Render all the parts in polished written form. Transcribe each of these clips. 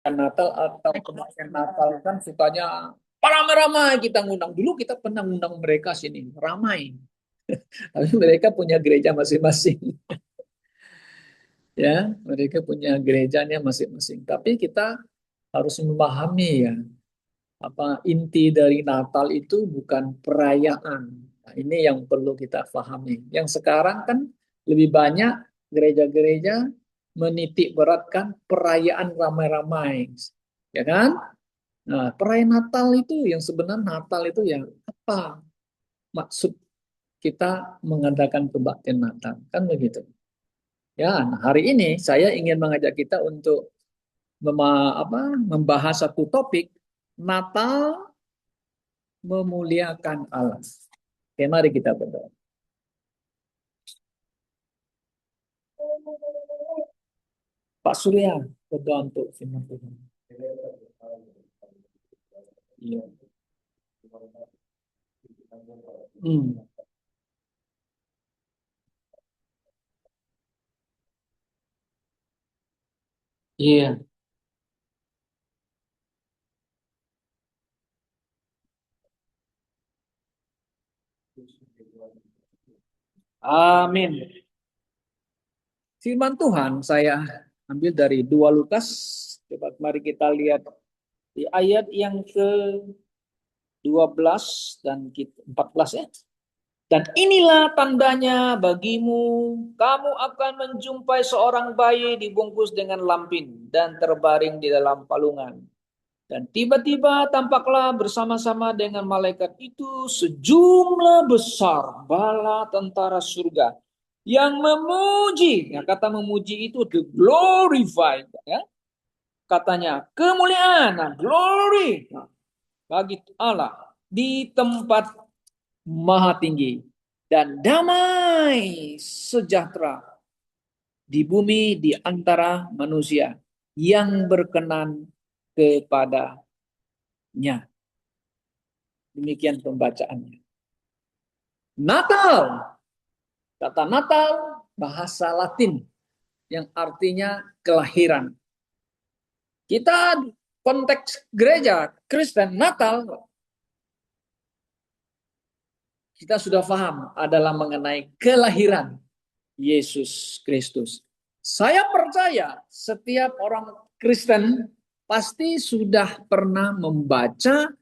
Natal atau kebaktian Natal kan sukanya ramai-ramai kita ngundang. Dulu kita pernah ngundang mereka sini, ramai. Tapi mereka punya gereja masing-masing. Ya, mereka punya gerejanya masing-masing. Tapi kita harus memahami ya, apa inti dari Natal itu bukan perayaan. Nah, ini yang perlu kita pahami. Yang sekarang kan lebih banyak gereja-gereja menitik beratkan perayaan ramai-ramai, ya kan? Nah, perayaan Natal itu yang sebenarnya Natal itu yang apa maksud kita mengadakan kebaktian Natal, kan begitu. Ya, nah hari ini saya ingin mengajak kita untuk membahas satu topik Natal memuliakan Allah. Oke, mari kita berdoa. Pak Surya, berdoa untuk firman Tuhan. Iya. Hmm. Iya. Amin. Firman Tuhan saya ambil dari 2 Lukas. Coba mari kita lihat di ayat yang ke-12 dan 14 ya. Dan inilah tandanya bagimu, kamu akan menjumpai seorang bayi dibungkus dengan lampin dan terbaring di dalam palungan. Dan tiba-tiba tampaklah bersama-sama dengan malaikat itu sejumlah besar bala tentara surga yang memuji. Nah, kata memuji itu the glorified, ya. Katanya kemuliaan, nah, glory, nah, bagi Allah di tempat maha tinggi dan damai sejahtera di bumi di antara manusia yang berkenan kepadanya. Demikian pembacaannya. Natal, kata Natal bahasa Latin yang artinya kelahiran. Kita konteks gereja Kristen Natal kita sudah paham adalah mengenai kelahiran Yesus Kristus. Saya percaya setiap orang Kristen pasti sudah pernah membaca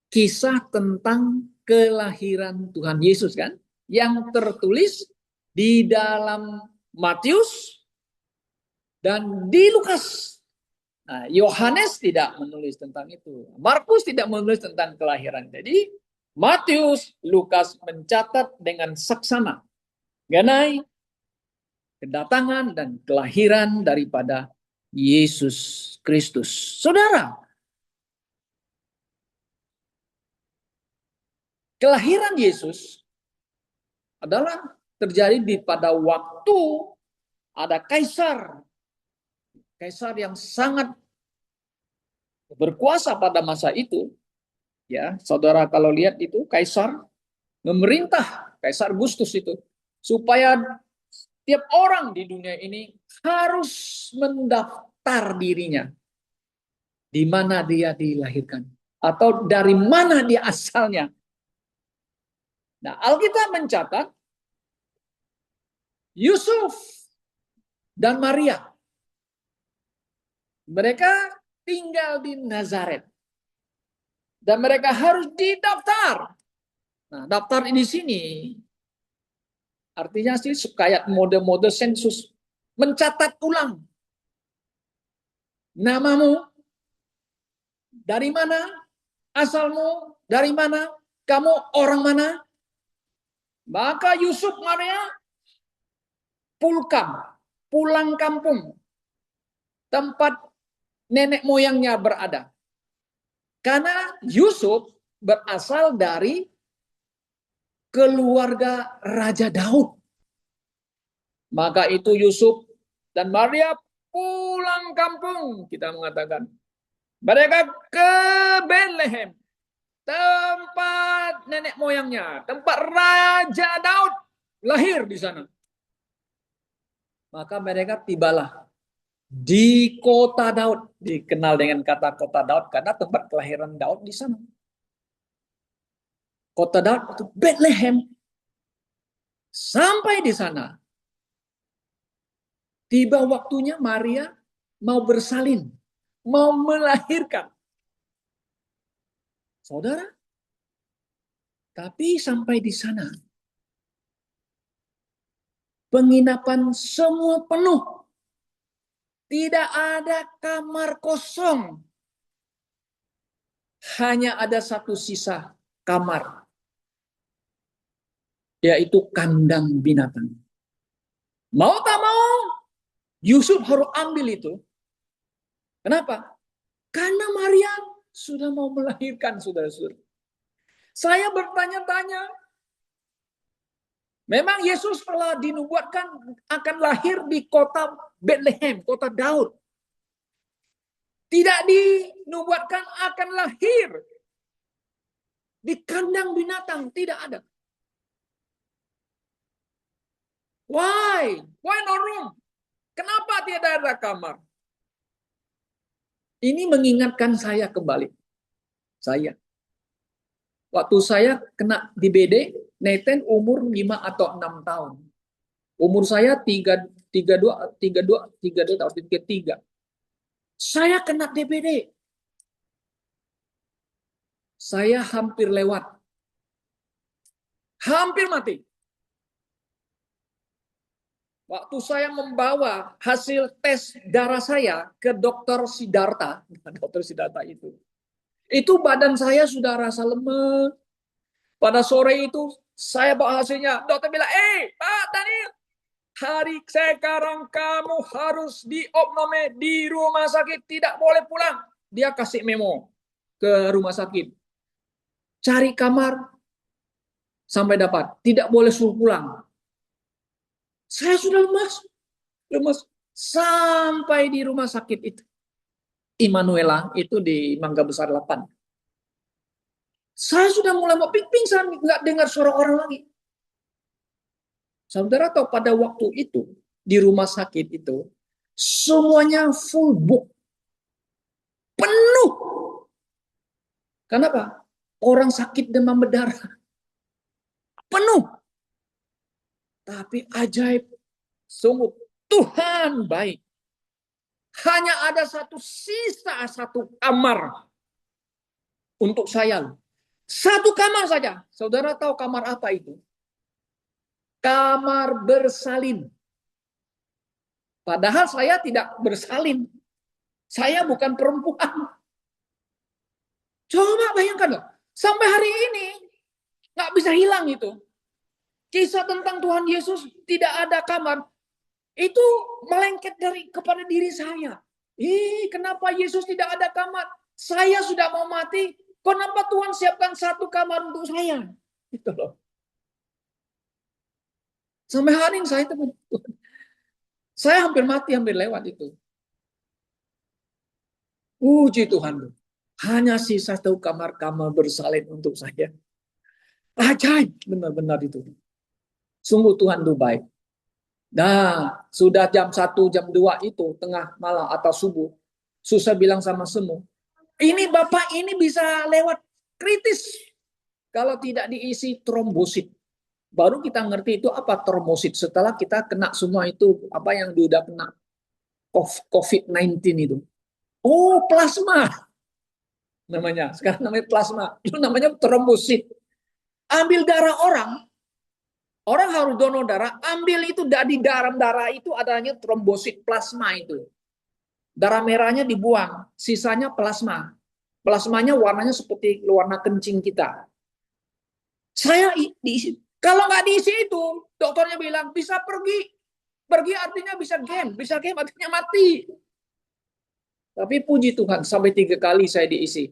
kisah tentang kelahiran Tuhan Yesus kan? Yang tertulis di dalam Matius dan di Lukas. Nah, Yohanes tidak menulis tentang itu. Markus tidak menulis tentang kelahiran. Jadi Matius, Lukas mencatat dengan saksama mengenai kedatangan dan kelahiran daripada Yesus Kristus. Saudara, kelahiran Yesus adalah terjadi pada waktu ada kaisar. Kaisar yang sangat berkuasa pada masa itu. Ya, saudara kalau lihat itu kaisar memerintah, Kaisar Gustus itu, supaya tiap orang di dunia ini harus mendaftar dirinya di mana dia dilahirkan atau dari mana dia asalnya. Nah, Alkitab mencatat Yusuf dan Maria, mereka tinggal di Nazaret dan mereka harus didaftar. Nah, daftar di sini artinya sih kayak mode-mode sensus, mencatat ulang namamu, dari mana asalmu, dari mana, kamu orang mana. Maka Yusuf Maria pulkam, pulang kampung, tempat nenek moyangnya berada. Karena Yusuf berasal dari keluarga Raja Daud. Maka itu Yusuf dan Maria pulang kampung, kita mengatakan. Mereka ke Bethlehem, tempat nenek moyangnya, tempat Raja Daud lahir di sana. Maka mereka tibalah Di kota Daud, dikenal dengan kata kota Daud karena tempat kelahiran Daud di sana. Kota Daud itu Bethlehem. Sampai di sana, tiba waktunya Maria mau bersalin, mau melahirkan. Saudara, tapi sampai di sana, penginapan semua penuh. Tidak ada kamar kosong. Hanya ada satu sisa kamar, yaitu kandang binatang. Mau tak mau, Yusuf harus ambil itu. Kenapa? Karena Maria sudah mau melahirkan, saudara-saudara. Saya bertanya-tanya, memang Yesus telah dinubuatkan akan lahir di kota Bethlehem, kota Daud. Tidak dinubuatkan akan lahir di kandang binatang, tidak ada. Why? Why no room? Kenapa tidak ada kamar? Ini mengingatkan saya kembali. Waktu saya kena DBD, Nathan umur 5 atau 6 tahun. Umur saya 32 tahun, 33. Saya kena DBD. Saya hampir lewat. Hampir mati. Waktu saya membawa hasil tes darah saya ke dokter Siddhartha, dokter Siddhartha itu badan saya sudah rasa lemes. Pada sore itu saya bawa hasilnya, dokter bilang, Pak Daniel, hari sekarang kamu harus diopname di rumah sakit, tidak boleh pulang. Dia kasih memo ke rumah sakit. Cari kamar sampai dapat, tidak boleh suruh pulang. Saya sudah lemas sampai di rumah sakit itu. Immanuela itu di Mangga Besar 8. Saya sudah mulai mau pingsan, nggak dengar suara orang lagi. Saudara tahu pada waktu itu di rumah sakit itu semuanya full book, penuh. Kenapa? Orang sakit demam berdarah penuh. Tapi ajaib, sungguh Tuhan baik. Hanya ada satu kamar untuk saya. Satu kamar saja. Saudara tahu kamar apa itu? Kamar bersalin. Padahal saya tidak bersalin. Saya bukan perempuan. Coba bayangkan loh. Sampai hari ini nggak bisa hilang itu. Kisah tentang Tuhan Yesus tidak ada kamar. Itu melengket kepada diri saya. Kenapa Yesus tidak ada kamar? Saya sudah mau mati. Kenapa Tuhan siapkan satu kamar untuk saya? Itu loh. Sampai hari ini saya hampir mati, hampir lewat itu. Puji Tuhan. Hanya sisa satu kamar-kamar bersalin untuk saya. Ajaib, benar-benar itu. Sungguh Tuhan itu baik. Nah, sudah jam 1, jam 2 itu, tengah malam atau subuh. Susah bilang sama semua. Ini Bapak ini bisa lewat kritis. Kalau tidak diisi trombosit. Baru kita ngerti itu apa trombosit. Setelah kita kena semua itu, apa yang sudah kena COVID-19 itu. Oh, plasma namanya. Sekarang namanya plasma. Itu namanya trombosit. Ambil darah orang harus donor darah, ambil itu di dalam darah itu adanya trombosit plasma itu. Darah merahnya dibuang, sisanya plasma. Plasmanya warnanya seperti warna kencing kita. Saya diisi. Kalau nggak diisi itu, dokternya bilang bisa pergi. Pergi artinya bisa game artinya mati. Tapi puji Tuhan, sampai 3 kali saya diisi.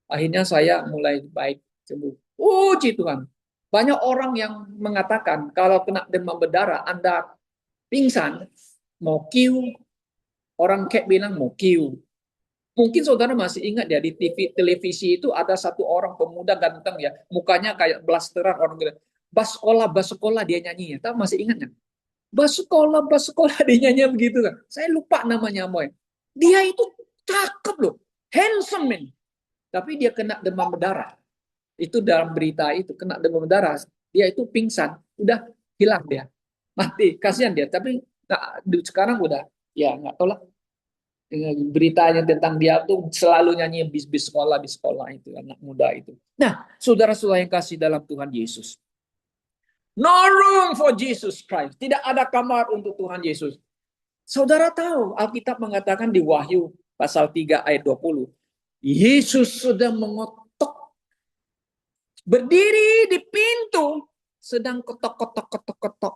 Akhirnya saya mulai baik, sembuh. Puji Tuhan. Banyak orang yang mengatakan kalau kena demam berdarah, Anda pingsan, mau Q, orang kayak bilang mau Q. Mungkin saudara masih ingat ya di TV televisi itu ada satu orang pemuda ganteng ya, mukanya kayak blasteran orang gitu. Bas sekolah dia nyanyi ya. Tahu masih ingat ya? bas sekolah dia nyanyi begitu kan. Saya lupa namanya Moy. Dia itu cakep loh, handsome man. Tapi dia kena demam berdarah. Itu dalam berita itu kena demam berdarah. Dia itu pingsan, udah hilang dia, mati. Kasihan dia. Tapi sekarang udah, ya nggak tahu lah. Beritanya tentang dia tuh selalu nyanyi bis sekolah itu anak muda itu. Nah, saudara-saudara yang kasih dalam Tuhan Yesus, no room for Jesus Christ. Tidak ada kamar untuk Tuhan Yesus. Saudara tahu, Alkitab mengatakan di Wahyu pasal 3 ayat 20, Yesus sedang mengotok, berdiri di pintu, sedang ketok-ketok-ketok-ketok.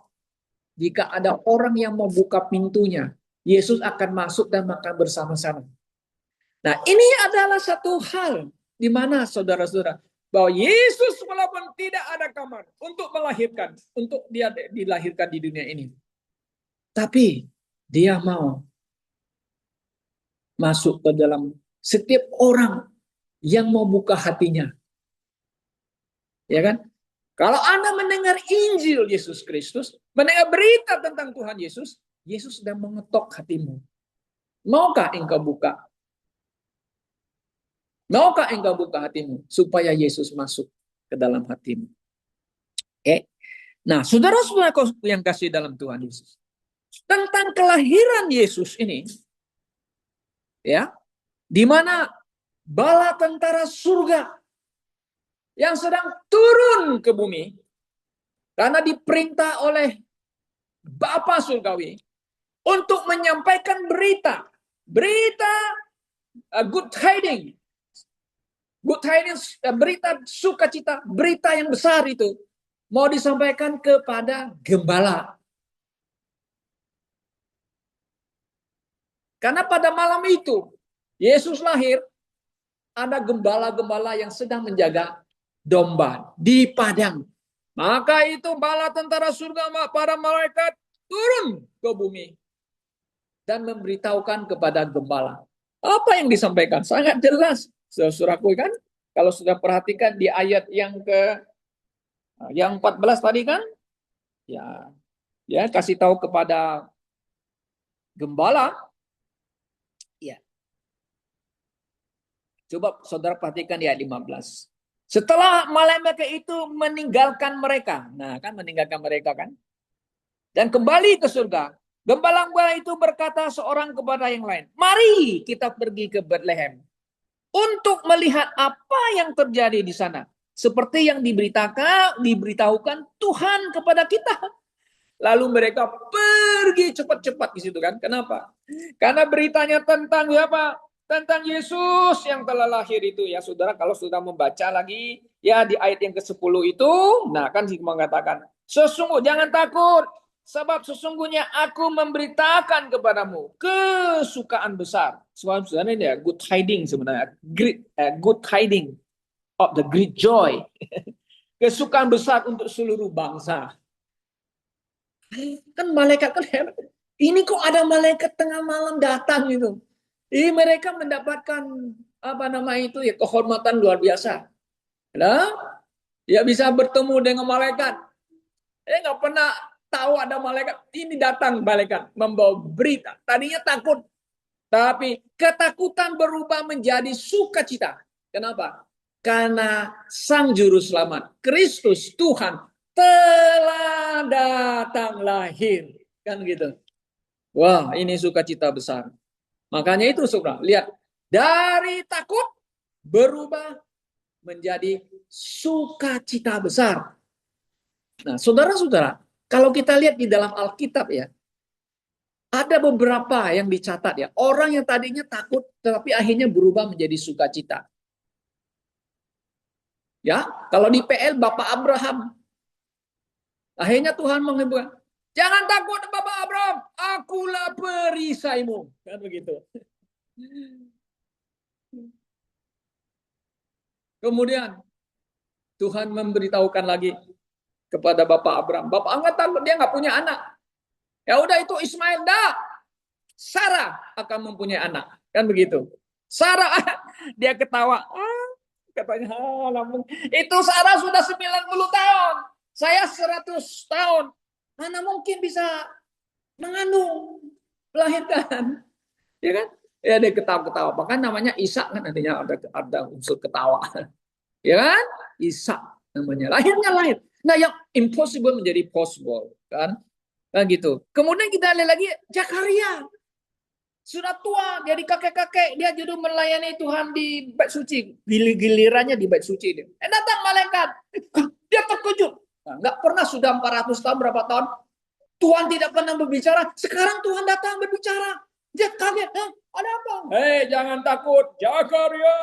Jika ada orang yang mau buka pintunya, Yesus akan masuk dan makan bersama-sama. Nah, ini adalah satu hal di mana saudara-saudara, bahwa Yesus walaupun tidak ada kamar untuk melahirkan, untuk dia dilahirkan di dunia ini, tapi dia mau masuk ke dalam setiap orang yang mau buka hatinya. Ya kan? Kalau Anda mendengar Injil Yesus Kristus, mendengar berita tentang Tuhan Yesus, Yesus sedang mengetok hatimu. Maukah engkau buka? Maukah engkau buka hatimu supaya Yesus masuk ke dalam hatimu? Oke. Nah, saudara-saudara yang kasih dalam Tuhan Yesus, tentang kelahiran Yesus ini, ya, di mana bala tentara surga yang sedang turun ke bumi karena diperintah oleh Bapa surgawi untuk menyampaikan berita good tidings, berita sukacita, berita yang besar itu mau disampaikan kepada gembala. Karena pada malam itu Yesus lahir, ada gembala-gembala yang sedang menjaga domba di padang. Maka itu bala tentara surga, para malaikat turun ke bumi dan memberitahukan kepada gembala. Apa yang disampaikan? Sangat jelas. Saudaraku kan, kalau sudah perhatikan di ayat yang 14 tadi kan, ya kasih tahu kepada gembala. Ya. Coba saudara perhatikan di ayat 15. Setelah malaikat itu meninggalkan mereka. Nah, kan meninggalkan mereka kan? Dan kembali ke surga. Gembala-gembala itu berkata seorang kepada yang lain, "Mari kita pergi ke Bethlehem untuk melihat apa yang terjadi di sana. Seperti yang diberitahukan Tuhan kepada kita." Lalu mereka pergi cepat-cepat di situ kan. Kenapa? Karena beritanya tentang apa? Tentang Yesus yang telah lahir itu ya saudara. Kalau sudah membaca lagi ya di ayat yang ke-10 itu, nah kan mengatakan, jangan takut, sebab sesungguhnya aku memberitakan kepadamu kesukaan besar. Sebenarnya ini ya good tiding sebenarnya, good tiding of the great joy. Kesukaan besar untuk seluruh bangsa. Kan malaikat kan hebat. Ini kok ada malaikat tengah malam datang gitu. Ini mereka mendapatkan itu ya kehormatan luar biasa. Nah, ya bisa bertemu dengan malaikat. Nggak pernah tahu ada malaikat. Ini datang malaikat membawa berita. Tadinya takut, tapi ketakutan berubah menjadi sukacita. Kenapa? Karena Sang Juru Selamat, Kristus Tuhan, telah datang lahir. Kan gitu. Wah, ini sukacita besar. Makanya itu saudara, lihat. Dari takut berubah menjadi sukacita besar. Nah, saudara-saudara, kalau kita lihat di dalam Alkitab ya, ada beberapa yang dicatat ya. Orang yang tadinya takut, tetapi akhirnya berubah menjadi sukacita. Ya, kalau di PL Bapak Abraham, akhirnya Tuhan menghibur, jangan takut Bapak Abraham, akulah perisaimu. Kan begitu. Kemudian Tuhan memberitahukan lagi kepada Bapak Abraham, Bapak nggak takut, dia nggak punya anak. Ya udah itu Ismail dah. Sarah akan mempunyai anak. Kan begitu. Sarah, dia ketawa. Katanya, itu Sarah sudah 90 tahun. Saya 100 tahun. Mana mungkin bisa mengandung, melahirkan, ya kan? Ya dia ketawa-ketawa, bahkan namanya Ishak kan nantinya ada unsur ketawa, ya kan? Ishak namanya, lahirnya lahir. Nah, yang impossible menjadi possible, kan? Nah, gitu. Kemudian kita lihat lagi Zakaria, sudah tua, jadi kakek-kakek, dia jadi melayani Tuhan di bait suci, gilirannya di bait suci dia. Datang malaikat, dia terkejut. Nah, nggak pernah sudah 400 tahun berapa tahun Tuhan tidak pernah berbicara. Sekarang Tuhan datang berbicara. Dia kaget. Ada apa? Hei, jangan takut. Zakaria.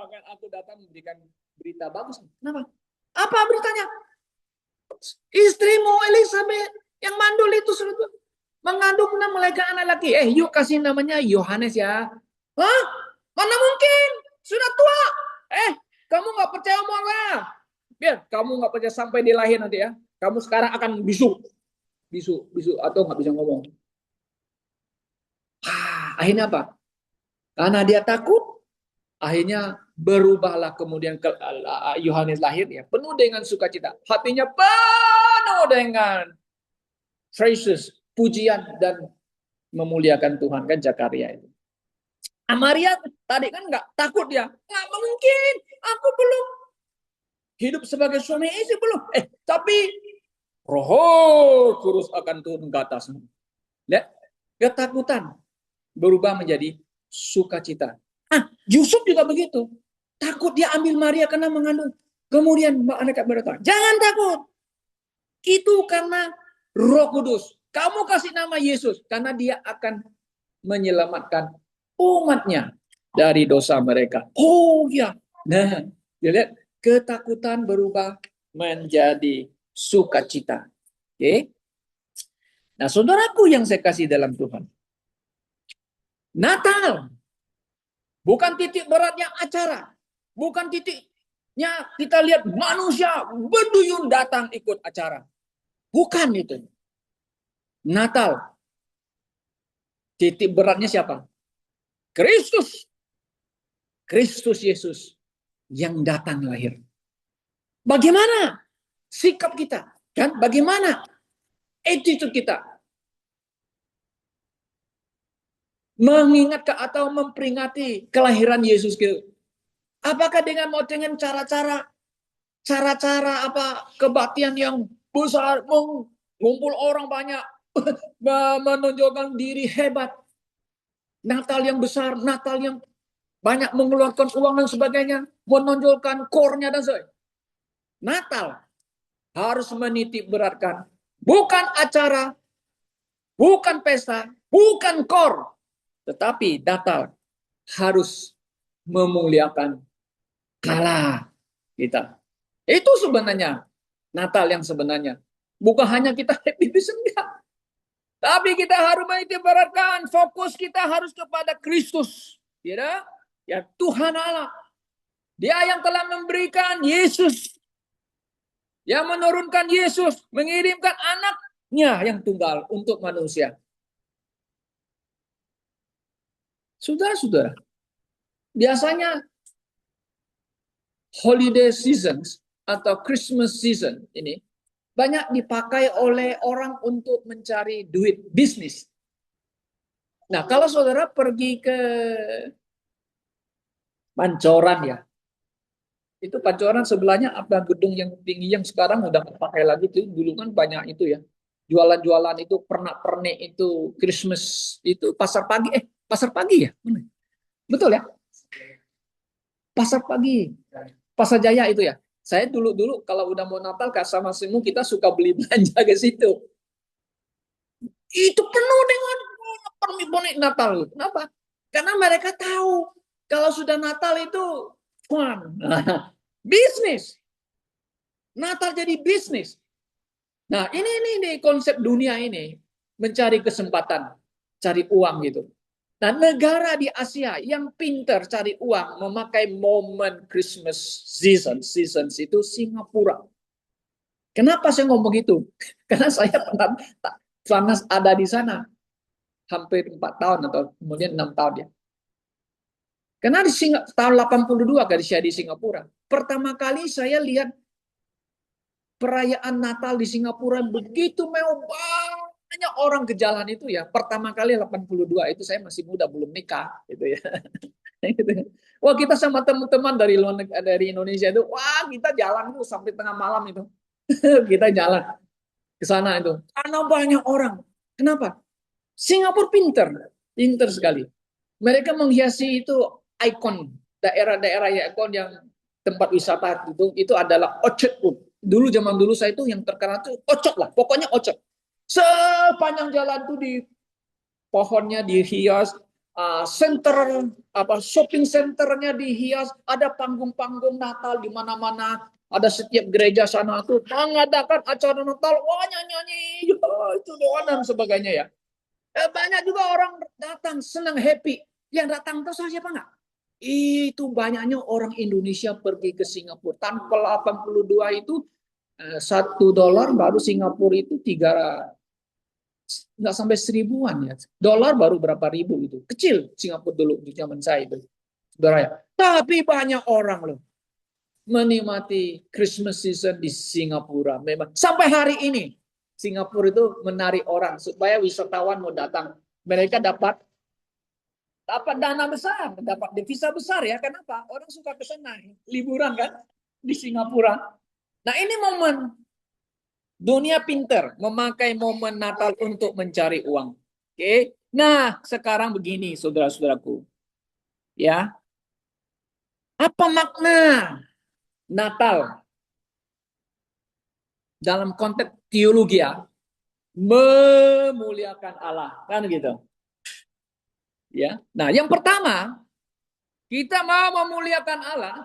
Kan aku datang memberikan berita bagus. Kenapa? Apa beritanya? Istrimu Elizabeth yang mandul itu mengandung melahirkan anak laki. Yuk kasih namanya Yohanes ya. Hah? Mana mungkin? Sudah tua. Kamu nggak percaya omongan? Biar kamu nggak percaya sampai dia lahir nanti ya. Kamu sekarang akan bisu bisu atau nggak bisa ngomong. Akhirnya apa? Karena dia takut, akhirnya berubahlah kemudian ke Yohanes lahir ya, penuh dengan sukacita. Hatinya penuh dengan praises, pujian dan memuliakan Tuhan kan Zakaria itu. Maria tadi kan nggak takut dia, nggak mungkin, aku belum hidup sebagai suami istri belum. Tapi Roh Kudus akan turun ke atasmu. Lihat, ketakutan berubah menjadi sukacita. Yusuf juga begitu. Takut dia ambil Maria karena mengandung. Kemudian malaikat berkata, jangan takut. Itu karena Roh Kudus. Kamu kasih nama Yesus karena dia akan menyelamatkan umatnya dari dosa mereka. Oh ya. Nah, lihat ketakutan berubah menjadi sukacita. Oke. Nah, saudaraku yang saya kasih dalam Tuhan. Natal bukan titik beratnya acara. Bukan titiknya kita lihat manusia berduyun datang ikut acara. Bukan itu. Natal. Titik beratnya siapa? Kristus. Kristus Yesus yang datang lahir. Bagaimana sikap kita? Kan? Bagaimana attitude kita? Mengingat atau memperingati kelahiran Yesus itu. Apakah dengan cara-cara apa kebaktian yang besar, mengumpul orang banyak, menunjukkan diri hebat, Natal yang besar, Natal yang banyak mengeluarkan uang dan sebagainya, menonjolkan core-nya dan sebagainya. Natal harus menitik beratkan bukan acara, bukan pesta, bukan core, tetapi Natal harus memuliakan Allah kita. Itu sebenarnya Natal yang sebenarnya. Bukan hanya kita happy enggak. Tapi kita harus menitikberatkan fokus kita harus kepada Kristus. Ya, ya Tuhan Allah. Dia yang telah memberikan Yesus. Yang menurunkan Yesus, mengirimkan anaknya yang tunggal untuk manusia. Saudara-saudara, biasanya holiday seasons atau Christmas season ini banyak dipakai oleh orang untuk mencari duit bisnis. Nah, kalau saudara pergi ke Pancoran ya, itu Pancoran sebelahnya apa gedung yang tinggi yang sekarang udah nggak pakai lagi tuh. Dulu kan banyak itu ya, jualan-jualan itu pernak-pernik itu Christmas itu pasar pagi ya, betul ya, pasar pagi, Pasar Jaya itu ya. Saya dulu kalau udah mau Natal sama Simu kita suka beli belanja ke situ. Itu penuh dengan pernik-pernik Natal. Kenapa? Karena mereka tahu kalau sudah Natal itu fun. Bisnis. Natal jadi bisnis. Nah, ini konsep dunia ini mencari kesempatan, cari uang gitu. Nah, negara di Asia yang pinter cari uang memakai momen Christmas seasons itu Singapura. Kenapa saya ngomong gitu? Karena saya pernah ada di sana hampir 4 tahun atau kemudian 6 tahun ya. Karena di tahun 82 kali saya di Singapura. Pertama kali saya lihat perayaan Natal di Singapura begitu mewah, banyak orang ke jalan itu ya. Pertama kali 82 itu saya masih muda, belum nikah gitu ya. Gitu. Wah, kita sama teman-teman dari dari Indonesia itu, wah kita jalan tuh sampai tengah malam itu. Kita jalan ke sana itu. Karena banyak orang. Kenapa? Singapura pinter, pinter sekali. Mereka menghiasi itu ikon daerah-daerah ikon yang tempat wisata itu adalah orchard pun. Dulu zaman dulu saya itu yang terkenal itu orchard lah, pokoknya orchard. Sepanjang jalan tuh di pohonnya dihias, center apa shopping centernya dihias, ada panggung-panggung Natal di mana-mana, ada setiap gereja sana tuh mengadakan acara Natal, wah nyanyi, ya, itu doa dan sebagainya ya. Banyak juga orang datang senang happy. Yang datang terus siapa enggak? Itu banyaknya orang Indonesia pergi ke Singapura. Tanpa 82 itu $1 baru Singapura itu nggak sampai 1000-an ya. Dolar baru berapa ribu itu. Kecil Singapura dulu di zaman saya itu. Saudara ya. Tapi banyak orang loh menikmati Christmas season di Singapura. Memang sampai hari ini Singapura itu menarik orang supaya wisatawan mau datang. Mereka dapat dana besar, dapat devisa besar ya. Kenapa? Orang suka ke sana liburan kan di Singapura. Nah, ini momen dunia pinter memakai momen Natal untuk mencari uang. Oke. Nah, sekarang begini saudara-saudaraku. Ya. Apa makna Natal dalam konteks teologi ya? Memuliakan Allah, kan gitu. Ya. Nah, yang pertama, kita mau memuliakan Allah.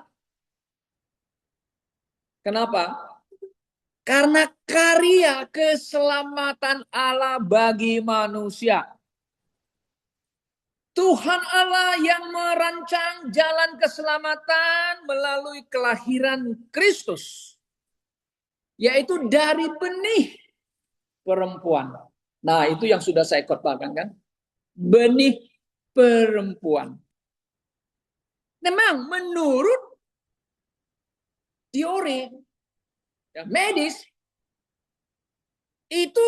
Kenapa? Karena karya keselamatan Allah bagi manusia. Tuhan Allah yang merancang jalan keselamatan melalui kelahiran Kristus. Yaitu dari benih perempuan. Nah, itu yang sudah saya khotbahkan kan. Benih perempuan. Memang menurut teori medis itu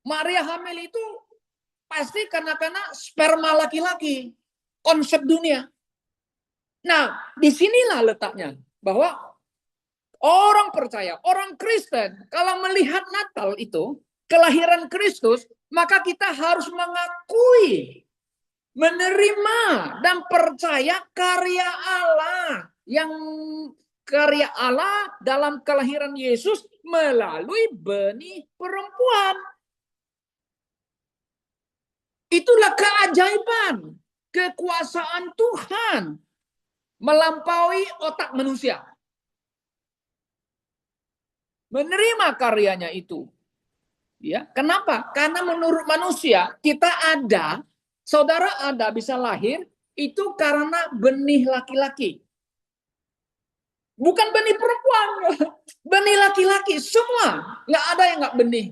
Maria hamil itu pasti karena sperma laki-laki, konsep dunia. Nah, disinilah letaknya bahwa orang percaya, orang Kristen kalau melihat Natal itu kelahiran Kristus, maka kita harus mengakui, menerima dan percaya karya Allah yang karya Allah dalam kelahiran Yesus melalui benih perempuan. Itulah keajaiban, kekuasaan Tuhan melampaui otak manusia. Menerima karyanya itu. Ya, kenapa? Karena menurut manusia kita ada, saudara ada bisa lahir itu karena benih laki-laki. Bukan benih perempuan, benih laki-laki semua. Nggak ada yang nggak benih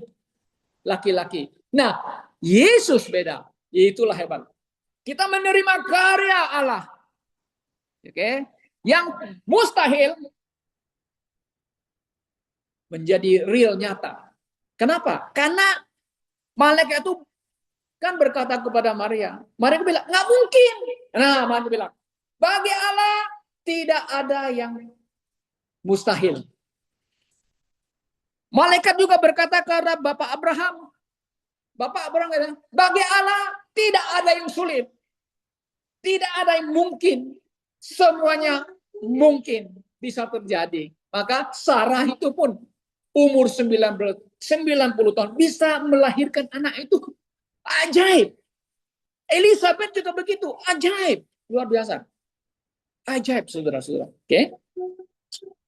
laki-laki. Nah, Yesus beda. Itulah hebat. Kita menerima karya Allah. Oke, yang mustahil menjadi real nyata. Kenapa? Karena malaikat itu kan berkata kepada Maria. Maria bilang, nggak mungkin. Nah, Maria bilang, bagi Allah tidak ada yang mustahil. Malaikat juga berkata kepada Bapak Abraham. Bapak Abraham bilang, bagi Allah tidak ada yang sulit. Tidak ada yang mungkin. Semuanya mungkin bisa terjadi. Maka Sarah itu pun umur 90 tahun bisa melahirkan anak itu. Ajaib. Elizabeth juga begitu. Ajaib. Luar biasa. Ajaib, saudara-saudara. Oke.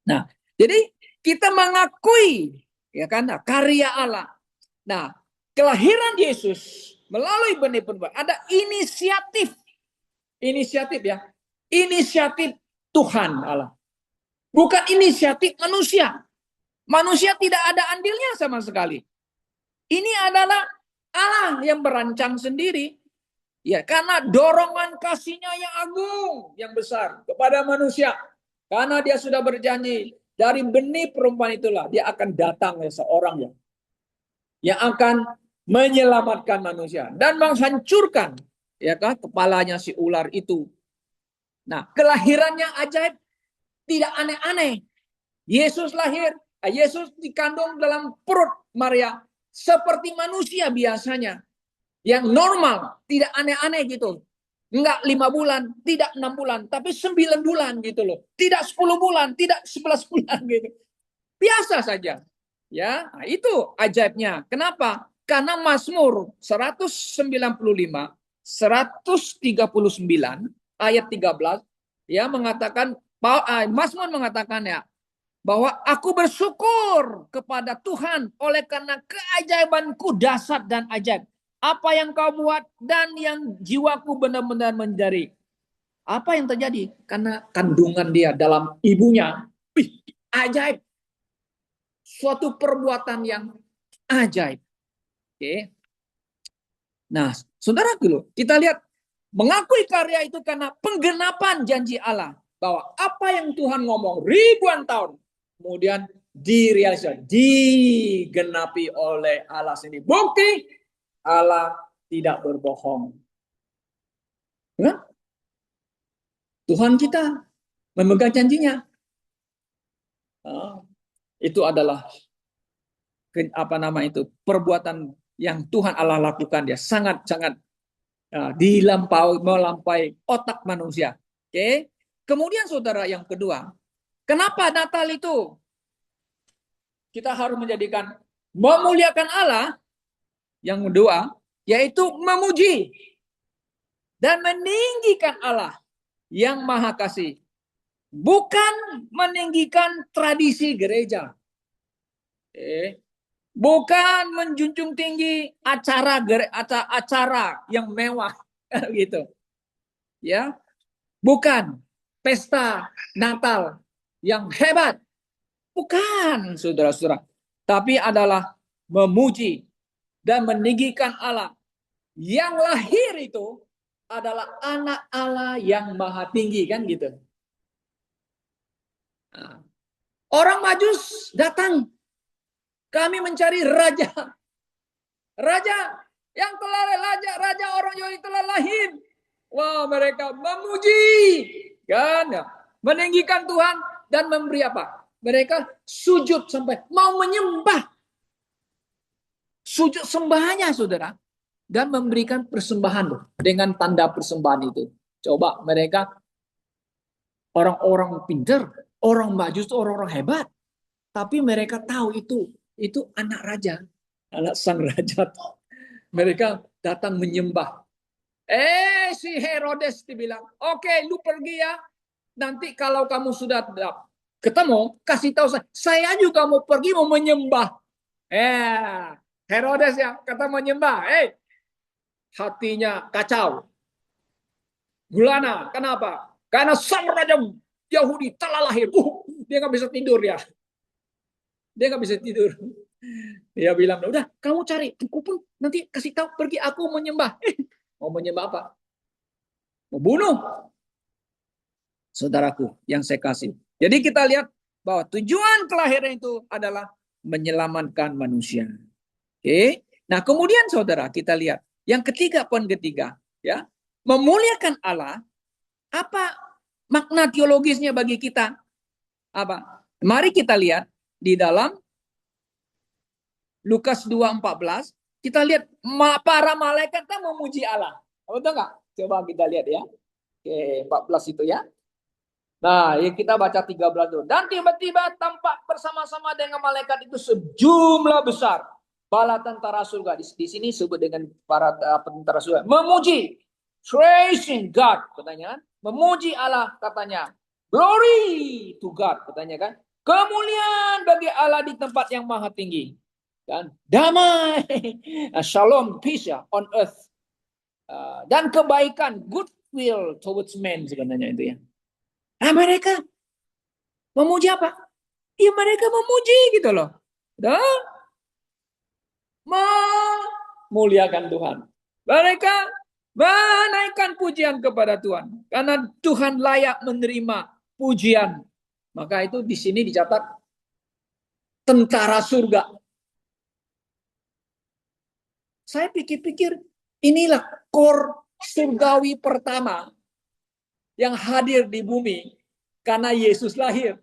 Nah, jadi kita mengakui ya kan karya Allah. Nah, kelahiran Yesus melalui benih perempuan ada inisiatif ya. Inisiatif Tuhan Allah. Bukan inisiatif manusia. Manusia tidak ada andilnya sama sekali. Ini adalah Allah yang merancang sendiri. Ya, karena dorongan kasihnya yang agung, yang besar kepada manusia. Karena dia sudah berjanji, dari benih perempuan itulah dia akan datang ya seorang yang akan menyelamatkan manusia dan menghancurkan ya kan kepalanya si ular itu. Nah, kelahirannya ajaib, tidak aneh-aneh. Yesus lahir, Yesus dikandung dalam perut Maria seperti manusia biasanya, yang normal, tidak aneh-aneh gitu. Enggak 5 bulan, tidak 6 bulan, tapi 9 bulan gitu loh. Tidak 10 bulan, tidak 11 bulan gitu. Biasa saja. Ya, nah itu ajaibnya. Kenapa? Karena Mazmur 195, 139 ayat 13 ya mengatakan, Mazmur mengatakan ya bahwa aku bersyukur kepada Tuhan oleh karena keajaibanku dahsyat dan ajaib. Apa yang kau buat dan yang jiwaku benar-benar mencari. Apa yang terjadi? Karena kandungan dia dalam ibunya. Wih, ajaib. Suatu perbuatan yang ajaib. Oke. Nah, saudara dulu, kita lihat mengakui karya itu karena penggenapan janji Allah. Bahwa apa yang Tuhan ngomong ribuan tahun, kemudian direalisasikan, digenapi oleh Allah sendiri. Bukti, Allah tidak berbohong. Ya? Tuhan kita memegang janjinya. Itu adalah apa nama itu perbuatan yang Tuhan Allah lakukan, dia sangat-sangat melampaui otak manusia. Oke. Kemudian saudara yang kedua, kenapa Natal itu kita harus menjadikan memuliakan Allah? Yang kedua, yaitu memuji dan meninggikan Allah yang Maha Kasih, bukan meninggikan tradisi gereja. Bukan menjunjung tinggi acara yang mewah gitu. Ya, bukan pesta Natal yang hebat. Bukan, saudara-saudara. Tapi adalah memuji dan meninggikan Allah. Yang lahir itu adalah anak Allah yang maha tinggi, kan gitu. Nah, orang Majus datang. Kami mencari raja. Raja yang telah raja orang Yahudi telah lahir. Wah, mereka memuji, kan? Meninggikan Tuhan dan memberi apa? Mereka sujud sampai mau menyembah. Sujud sembahnya, saudara. Dan memberikan persembahan dengan tanda persembahan itu. Coba mereka orang-orang pintar, orang Majus itu orang-orang hebat. Tapi mereka tahu itu anak raja, anak sang raja. Mereka datang menyembah. Si Herodes dibilang, oke, lu pergi ya. Nanti kalau kamu sudah ketemu, kasih tahu saya juga mau pergi mau menyembah. Herodes ya kata menyembah. Hatinya kacau. Gulana, kenapa? Karena sang raja Yahudi telah lahir. Dia nggak bisa tidur ya. Dia nggak bisa tidur. Dia bilang, udah kamu cari, aku pun nanti kasih tahu pergi aku menyembah. Mau menyembah apa? Mau bunuh saudaraku yang saya kasih. Jadi kita lihat bahwa tujuan kelahiran itu adalah menyelamatkan manusia. Oke. Nah, kemudian saudara kita lihat yang ketiga, poin ketiga, ya. Memuliakan Allah, apa makna teologisnya bagi kita? Apa? Mari kita lihat di dalam Lukas 2:14, kita lihat para malaikat kan memuji Allah. Betul nggak? Coba kita lihat ya. Oke, 14 itu ya. Nah, ya kita baca 13 dulu. Dan tiba-tiba tampak bersama-sama dengan malaikat itu sejumlah besar bala tentara surga. Di sini sebut dengan para tentara surga. Memuji, praising God, katanya kan. Memuji Allah, katanya. Glory to God, katanya kan. Kemuliaan bagi Allah di tempat yang maha tinggi. Dan damai, shalom, peace ya, on earth. Dan kebaikan, goodwill towards men sebenarnya itu ya. Nah, mereka memuji apa? Ya mereka memuji gitu loh. Dan memuliakan Tuhan. Mereka menaikkan pujian kepada Tuhan. Karena Tuhan layak menerima pujian. Maka itu di sini dicatat tentara surga. Saya pikir-pikir, inilah core surgawi pertama yang hadir di bumi karena Yesus lahir.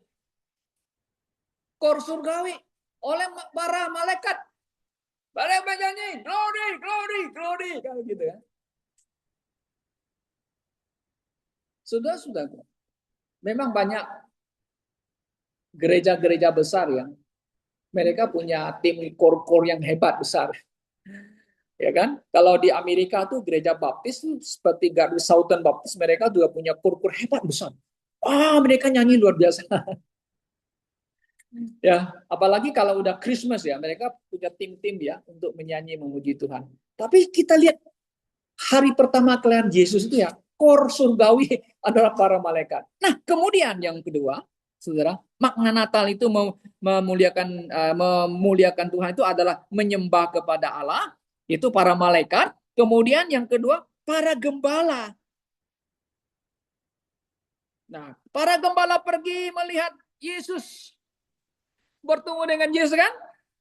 Core surgawi oleh para malaikat. Para bacanya, glory, glory, glory. Kalau gitu ya. Sudah. Memang banyak gereja-gereja besar yang mereka punya tim core-core yang hebat besar. Ya kan? Kalau di Amerika tuh gereja baptis seperti Garden Southern Baptist, mereka juga punya core-core hebat besar. Mereka nyanyi luar biasa. Ya, apalagi kalau udah Christmas ya, mereka punya tim-tim ya untuk menyanyi memuji Tuhan. Tapi kita lihat hari pertama kelahiran Yesus itu ya, core surgawi adalah para malaikat. Nah, kemudian yang kedua, saudara, makna Natal itu memuliakan Tuhan itu adalah menyembah kepada Allah, itu para malaikat. Kemudian yang kedua, para gembala. Nah, para gembala pergi melihat Yesus, bertemu dengan Yesus kan?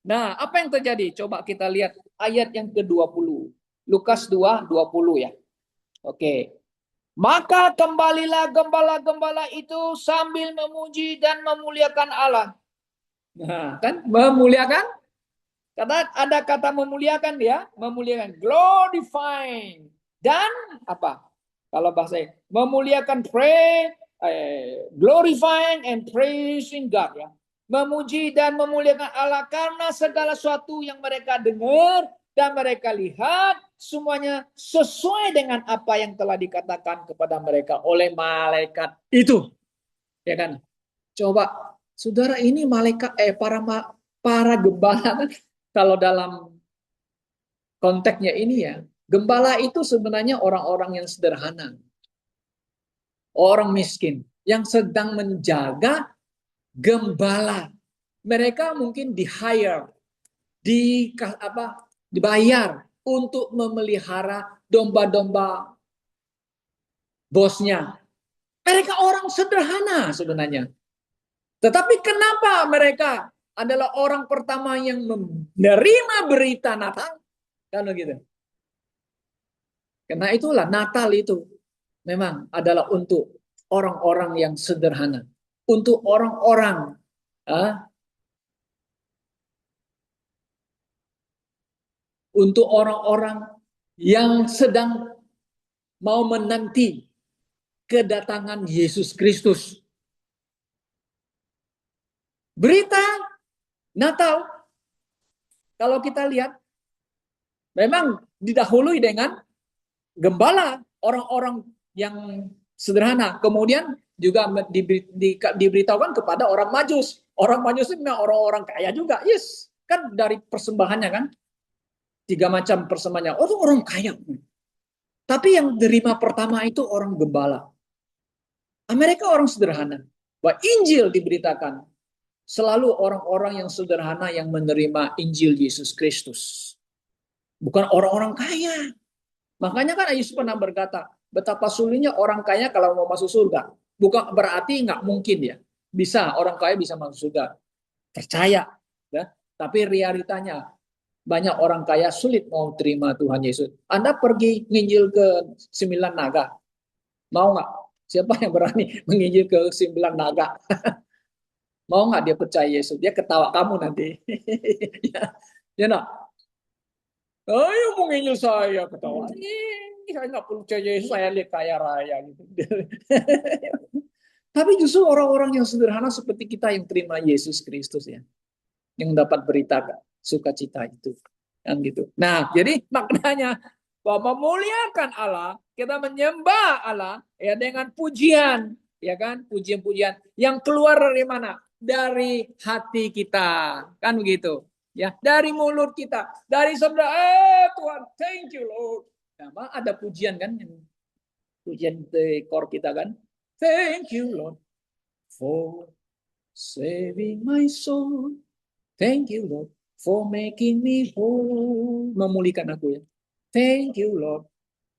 Nah, apa yang terjadi? Coba kita lihat ayat yang ke-20. Lukas 2:20 ya. Oke. Maka kembalilah gembala-gembala itu sambil memuji dan memuliakan Allah. Nah, kan memuliakan? Ada kata memuliakan ya, memuliakan, glorifying. Dan apa? Kalau bahasa memuliakan, glorifying and praising God ya. Memuji dan memuliakan Allah karena segala sesuatu yang mereka dengar dan mereka lihat semuanya sesuai dengan apa yang telah dikatakan kepada mereka oleh malaikat itu. Ya kan? Coba saudara, ini malaikat para gembala, kalau dalam konteksnya ini ya, gembala itu sebenarnya orang-orang yang sederhana. Orang miskin yang sedang menjaga gembala. Mereka mungkin di-hire, dibayar untuk memelihara domba-domba bosnya. Mereka orang sederhana sebenarnya. Tetapi kenapa mereka adalah orang pertama yang menerima berita Natal? Kalau gitu. Karena itulah Natal itu memang adalah untuk orang-orang yang sederhana. Untuk orang-orang yang sedang mau menanti kedatangan Yesus Kristus. Berita Natal, kalau kita lihat, memang didahului dengan gembala, orang-orang yang sederhana. Kemudian juga diberitahukan kepada orang Majus. Orang Majus itu memang orang-orang kaya juga. Yes, kan dari persembahannya kan. 3 macam persembahannya. Oh, orang kaya. Tapi yang terima pertama itu orang gembala. Mereka orang sederhana. Bahwa Injil diberitakan. Selalu orang-orang yang sederhana yang menerima Injil Yesus Kristus. Bukan orang-orang kaya. Makanya kan Yesus pernah berkata, betapa sulitnya orang kaya kalau mau masuk surga. Bukan berarti nggak mungkin ya. Bisa, orang kaya bisa masuk surga. Percaya. Ya. Tapi realitanya, banyak orang kaya sulit mau terima Tuhan Yesus. Anda pergi nginjil ke 9 naga. Mau nggak? Siapa yang berani menginjil ke 9 naga? Mau nggak dia percaya Yesus? Dia ketawa kamu nanti. Ya nak? Ayo mau nginjil saya, ketawa. Saya nggak percaya Yesus, saya lihat kaya raya gitu. Tapi justru orang-orang yang sederhana seperti kita yang terima Yesus Kristus ya, yang dapat berita sukacita itu, kan gitu. Nah, jadi maknanya bahwa memuliakan Allah, kita menyembah Allah ya dengan pujian, ya kan, pujian-pujian yang keluar dari mana? Dari hati kita, kan begitu. Ya, dari mulut kita, dari sebelah, Tuhan, thank you Lord. Nah, ada pujian kan, pujian di core kita kan, thank you Lord for saving my soul, thank you Lord for making me whole, memulihkan aku ya, thank you Lord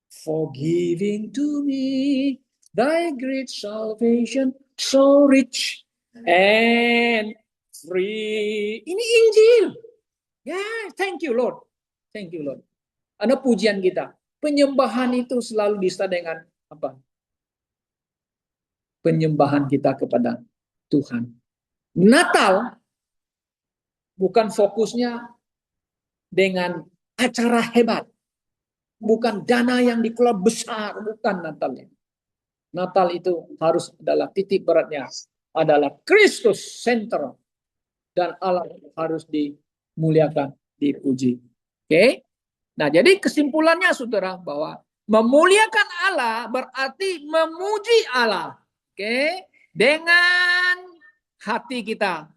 for giving to me thy great salvation, so rich and free. Ini Injil. Ya, thank you Lord. Thank you Lord. Ada pujian kita. Penyembahan itu selalu disertai dengan apa? Penyembahan kita kepada Tuhan. Natal bukan fokusnya dengan acara hebat, bukan dana yang dikelola besar, bukan Natalnya. Natal itu harus adalah titik beratnya adalah Kristus center dan Allah harus dimuliakan, dipuji. Oke? Nah, jadi kesimpulannya saudara bahwa memuliakan Allah berarti memuji Allah. Oke? Dengan hati kita.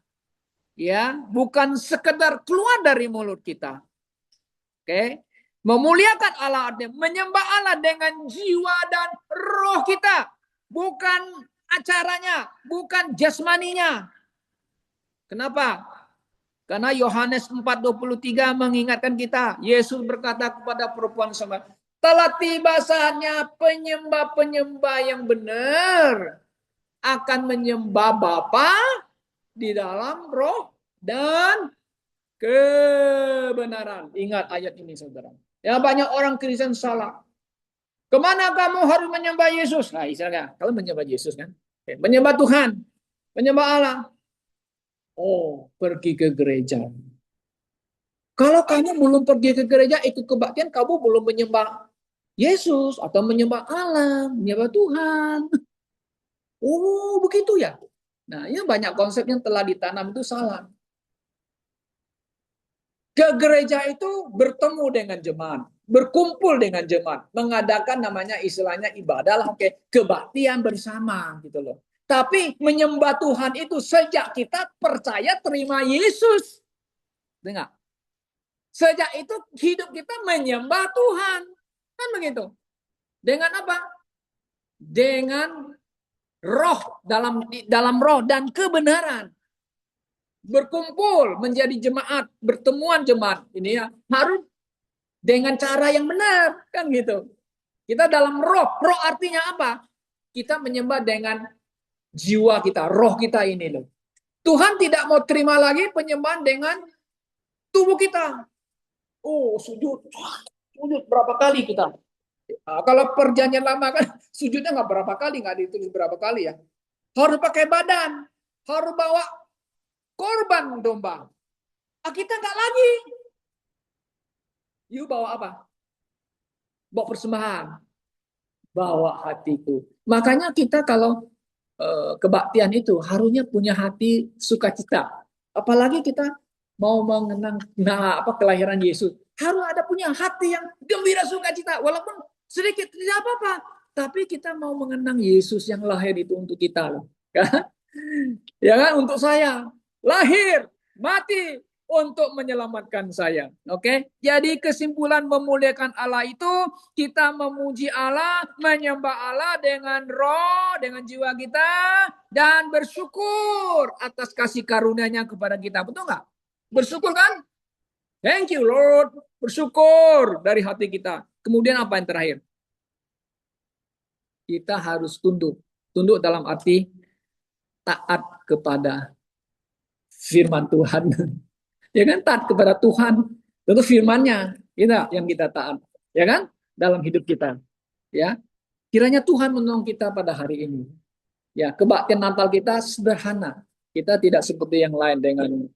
Ya, bukan sekedar keluar dari mulut kita. Oke? Memuliakan Allah artinya menyembah Allah dengan jiwa dan roh kita, bukan acaranya, bukan jasmaninya. Kenapa? Karena Yohanes 4:23 mengingatkan kita, Yesus berkata kepada perempuan Samaria, telah tiba saatnya penyembah-penyembah yang benar akan menyembah Bapa di dalam roh dan kebenaran. Ingat ayat ini saudara. Ya, banyak orang Kristen salah. Kemana kamu harus menyembah Yesus? Nah, istilahnya, kalau menyembah Yesus kan, menyembah Tuhan, menyembah Allah. Oh, pergi ke gereja. Kalau kamu belum pergi ke gereja, ikut kebaktian, kamu belum menyembah Yesus atau menyembah Allah, menyembah Tuhan. Oh, begitu ya. Nah, ya banyak konsep yang telah ditanam itu salah. Ke gereja itu bertemu dengan jemaat, berkumpul dengan jemaat, mengadakan namanya istilahnya ibadah lah, oke, kebaktian bersama gitu loh. Tapi menyembah Tuhan itu sejak kita percaya terima Yesus. Dengar. Sejak itu hidup kita menyembah Tuhan. Kan begitu. Dengan apa? Dengan roh, dalam roh dan kebenaran. Berkumpul menjadi jemaat, bertemuan jemaat. Ini ya harus dengan cara yang benar, kan gitu. Kita dalam roh. Roh artinya apa? Kita menyembah dengan jiwa kita, roh kita ini loh. Tuhan tidak mau terima lagi penyembahan dengan tubuh kita. Oh, sujud berapa kali kita? Nah, kalau perjanjian lama kan sujudnya nggak berapa kali, nggak ditulis berapa kali ya. Harus pakai badan, harus bawa korban domba. Kita nggak lagi. You bawa apa? Bawa persembahan. Bawa hatiku. Makanya kita kalau kebaktian itu harusnya punya hati sukacita. Apalagi kita mau mengenang kelahiran Yesus. Harus ada punya hati yang gembira sukacita. Walaupun sedikit tidak apa-apa. Tapi kita mau mengenang Yesus yang lahir itu untuk kita loh. Ya kan? Untuk saya. Lahir, mati, untuk menyelamatkan saya. Oke? Jadi kesimpulan memuliakan Allah itu kita memuji Allah, menyembah Allah dengan roh, dengan jiwa kita dan bersyukur atas kasih karunia-Nya kepada kita. Betul nggak? Bersyukur kan? Thank you Lord. Bersyukur dari hati kita. Kemudian apa yang terakhir? Kita harus tunduk. Tunduk dalam arti taat kepada firman Tuhan. Ya kan, taat kepada Tuhan. Tentu firman-Nya kita yang kita taat. Ya kan? Dalam hidup kita. Ya. Kiranya Tuhan menolong kita pada hari ini. Ya, kebaktian Natal kita sederhana. Kita tidak seperti yang lain dengan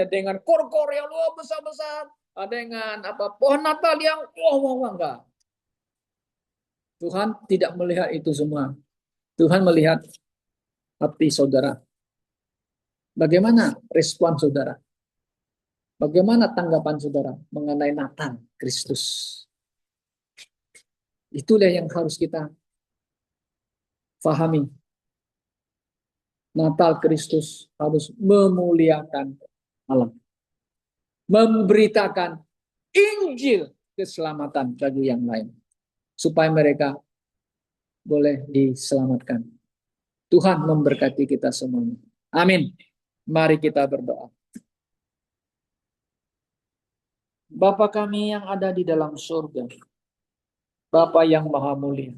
dengan kor-kor yang luar besar-besar, dengan pohon Natal yang enggak. Tuhan tidak melihat itu semua. Tuhan melihat hati saudara. Bagaimana respon saudara? Bagaimana tanggapan saudara mengenai Natal Kristus? Itulah yang harus kita pahami. Natal Kristus harus memuliakan Allah. Memberitakan Injil keselamatan bagi yang lain. Supaya mereka boleh diselamatkan. Tuhan memberkati kita semuanya. Amin. Mari kita berdoa. Bapa kami yang ada di dalam surga, Bapa yang maha mulia,